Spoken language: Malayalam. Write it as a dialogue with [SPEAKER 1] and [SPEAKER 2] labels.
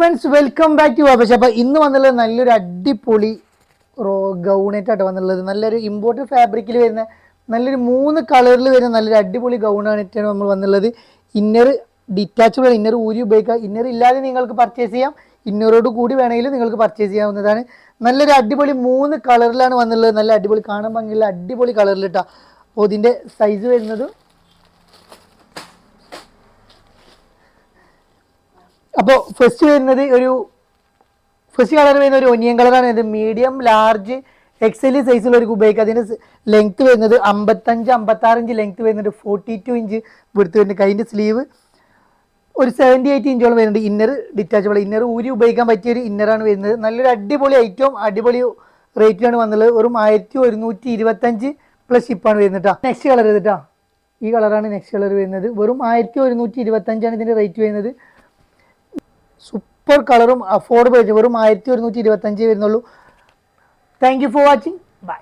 [SPEAKER 1] ഫ്രണ്ട്സ് വെൽക്കം ബാക്ക് ടു വാബശ. അപ്പോൾ ഇന്ന് വന്നുള്ളത് നല്ലൊരു അടിപൊളി ഗൗണായിട്ടാണ് വന്നുള്ളത്. നല്ലൊരു ഇമ്പോർട്ടഡ് ഫാബ്രിക്കിൽ വരുന്ന നല്ലൊരു 3 കളറിൽ വരുന്ന നല്ലൊരു അടിപൊളി ഗൗണായിട്ടാണ് നമ്മൾ വന്നുള്ളത്. ഇന്നർ ഡിറ്റാച്ചബിൾ, ഇന്നർ ഊരി ഉപയോഗിക്കാം. ഇന്നർ ഇല്ലാതെ നിങ്ങൾക്ക് പർച്ചേസ് ചെയ്യാം, ഇന്നറോട് കൂടി വേണമെങ്കിൽ നിങ്ങൾക്ക് പർച്ചേസ് ചെയ്യാവുന്നതാണ്. നല്ലൊരു അടിപൊളി 3 കളറിലാണ് വന്നുള്ളത്. നല്ല അടിപൊളി, കാണാൻ ഭംഗിയുള്ള അടിപൊളി കളറിൽ കേട്ടോ. അപ്പോൾ ഇതിൻ്റെ സൈസ് വരുന്നത്, അപ്പോൾ ഫസ്റ്റ് കളർ വരുന്ന ഒരു ഒനിയൻ കളറാണ്. ഇത് മീഡിയം, ലാർജ്, എക്സൽ സൈസിലുള്ളവർക്ക് ഉപയോഗിക്കുക. അതിൻ്റെ ലെങ്ത് വരുന്നത് 55-56 ഇഞ്ച് ലെങ്ത് വരുന്നുണ്ട്. 42 ഇഞ്ച് വിടുത്ത് വരുന്നുണ്ട്. കൈൻ്റെ സ്ലീവ് ഒരു 78 ഇഞ്ചോളം വരുന്നുണ്ട്. ഇന്നർ ഡിറ്റാച്ചബിൾ, ഇന്നർ ഊരി ഉപയോഗിക്കാൻ പറ്റിയ ഒരു ഇന്നറാണ് വരുന്നത്. നല്ലൊരു അടിപൊളി ഐറ്റവും അടിപൊളി റേറ്റിലാണ് വന്നുള്ളത്. വെറും 1125 പ്ലസ് ഷിപ്പാണ് വരുന്നത് കേട്ടോ. നെക്സ്റ്റ് കളർ ചെയ്തിട്ടാ, ഈ കളറാണ് നെക്സ്റ്റ് കളർ വരുന്നത്. വെറും 1125 ഇതിൻ്റെ റേറ്റ് വരുന്നത്. സൂപ്പർ കളറും അഫോർഡബിൾ, വെറും 1125 വരുന്നുള്ളൂ. Thank you for watching. By.